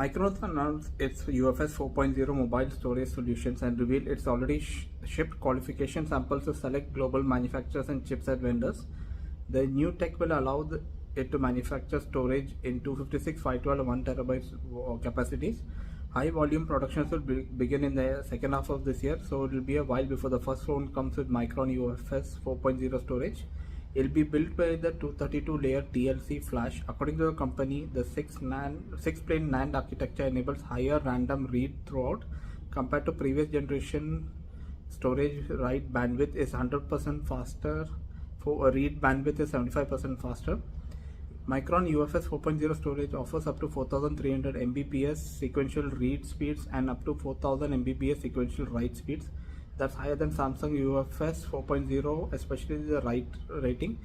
Micron announced its UFS 4.0 mobile storage solutions and revealed it's already shipped qualification samples to select global manufacturers and chipset vendors. The new tech will allow it to manufacture storage in 256, 512, and 1 terabyte capacities. High volume productions will begin in the second half of this year, so it will be a while before the first phone comes with Micron UFS 4.0 storage. It will be built by the 232-layer TLC flash. According to the company, the 6-plane NAND architecture enables higher random read throughout compared to previous generation. Storage write bandwidth is 100% faster. For a read bandwidth is 75% faster. Micron UFS 4.0 storage offers up to 4300 Mbps sequential read speeds and up to 4000 Mbps sequential write speeds. That's higher than Samsung UFS 4.0, especially the write rating.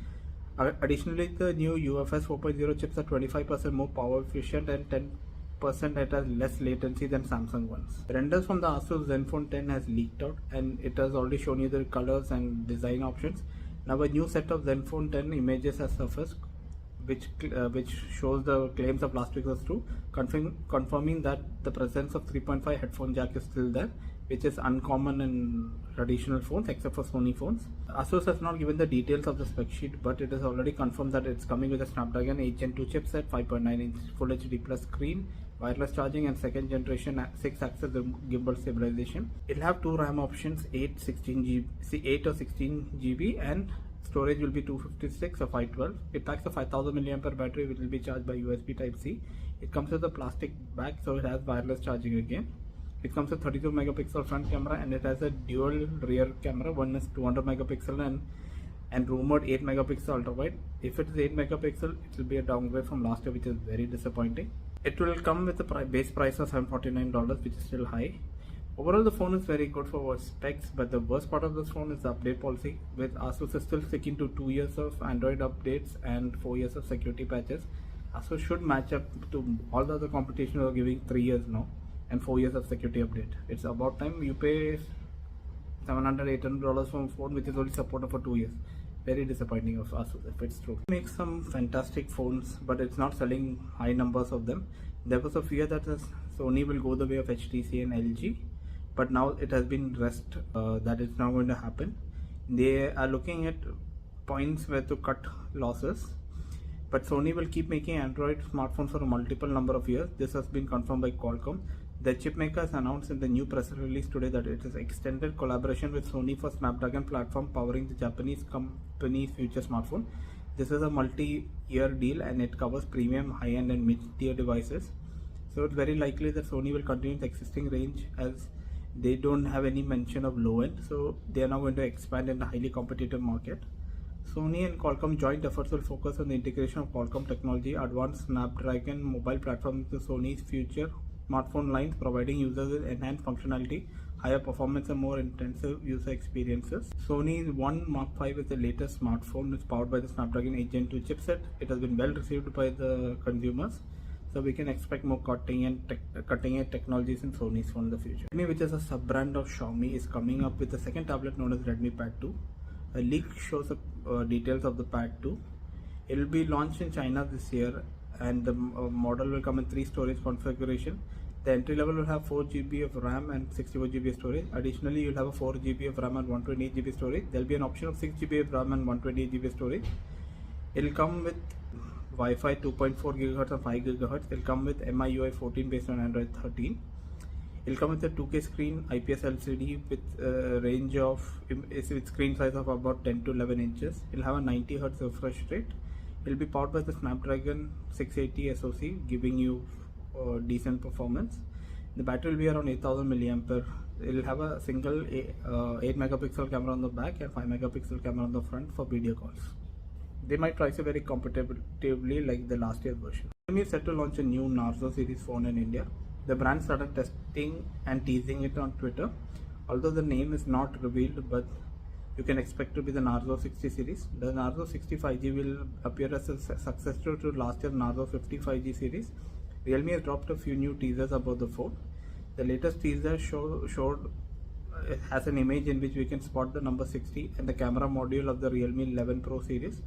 Additionally, the new UFS 4.0 chips are 25% more power efficient and 10% it has less latency than Samsung ones. Renders from the Asus Zenfone 10 has leaked out, and it has already shown you the colors and design options. Now a new set of Zenfone 10 images has surfaced, which shows the claims of last week was true, confirming that the presence of 3.5 headphone jack is still there, which is uncommon in traditional phones except for Sony phones. Asus has not given the details of the spec sheet, but it is already confirmed that it's coming with a Snapdragon 8 Gen 2 chipset, 5.9-inch Full HD Plus screen, wireless charging, and second generation 6-axis gimbal stabilization. It'll have two RAM options, 8 or 16 GB, and storage will be 256 or 512. It packs a 5000 mAh battery which will be charged by USB Type-C. It comes with a plastic bag, so it has wireless charging again. It comes with 32 megapixel front camera, and it has a dual rear camera. One is 200 megapixel and rumored 8 megapixel ultra wide. If it is 8 megapixel, it will be a downgrade from last year, which is very disappointing. It will come with a base price of $749, which is still high. Overall, the phone is very good for specs, but the worst part of this phone is the update policy, with Asus is still sticking to 2 years of Android updates and 4 years of security patches. Asus should match up to all the other competition who are giving 3 years now and 4 years of security update. It's about time. You pay $700, $800 for a phone which is only supported for 2 years. Very disappointing of Asus if it's true. It makes some fantastic phones, but it's not selling high numbers of them. There was a fear that Sony will go the way of HTC and LG, but now it has been rest that it's not going to happen. They are looking at points where to cut losses, but Sony will keep making Android smartphones for a multiple number of years. This has been confirmed by Qualcomm. The chip maker has announced in the new press release today that it has extended collaboration with Sony for Snapdragon platform powering the Japanese company's future smartphone. This is a multi-year deal, and it covers premium, high-end and mid-tier devices. So it's very likely that Sony will continue the existing range, as they don't have any mention of low end, so they are now going to expand in a highly competitive market. Sony and Qualcomm joint efforts will focus on the integration of Qualcomm technology, advanced Snapdragon mobile platform into Sony's future smartphone lines, providing users with enhanced functionality, higher performance and more intensive user experiences. Sony's One Mark V is the latest smartphone. It's powered by the Snapdragon 8 Gen 2 chipset. It has been well received by the consumers, so we can expect more cutting-edge technologies in Sony's phone in the future. Redmi, which is a sub-brand of Xiaomi, is coming up with a second tablet known as Redmi Pad 2. A leak shows details of the Pad 2. It will be launched in China this year, and the model will come in 3 storage configuration. The entry level will have 4 GB of RAM and 64 GB of storage. Additionally, you'll have a 4 GB of RAM and 128 GB storage. There will be an option of 6 GB of RAM and 128 GB storage. It will come with Wi-Fi 2.4 GHz and 5 GHz. It will come with MIUI 14 based on Android 13. It will come with a 2K screen, IPS LCD with range of with screen size of about 10 to 11 inches. It will have a 90 Hz refresh rate. It will be powered by the Snapdragon 680 SoC, giving you decent performance. The battery will be around 8000 mAh. It will have a single 8 megapixel camera on the back and 5 megapixel camera on the front for video calls. They might price it very competitively like the last year's version. Realme is set to launch a new Narzo series phone in India. The brand started testing and teasing it on Twitter. Although the name is not revealed, but you can expect to be the Narzo 60 series. The Narzo 60 5G will appear as a successor to last year's Narzo 50 5G series. Realme has dropped a few new teasers about the phone. The latest teaser has an image in which we can spot the number 60 and the camera module of the Realme 11 Pro series.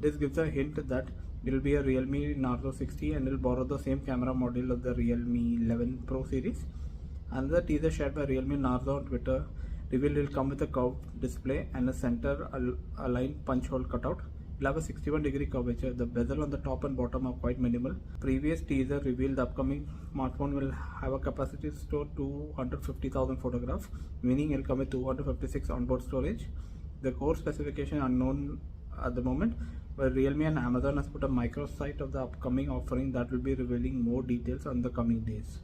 This gives a hint that it will be a Realme Narzo 60 and it will borrow the same camera module of the Realme 11 Pro series. Another teaser shared by Realme Narzo on Twitter revealed it will come with a curved display and a center aligned punch hole cutout. It will have a 61-degree curvature. The bezel on the top and bottom are quite minimal. Previous teaser revealed the upcoming smartphone will have a capacity to store 250,000 photographs, meaning it will come with 256 onboard storage. The core specification unknown at the moment, but Realme and Amazon has put a microsite of the upcoming offering that will be revealing more details on the coming days.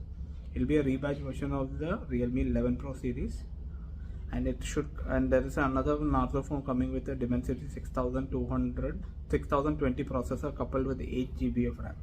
It will be a rebadged version of the Realme 11 Pro series, and there is another Narzo phone coming with a Dimensity 6220 processor coupled with 8 GB of RAM.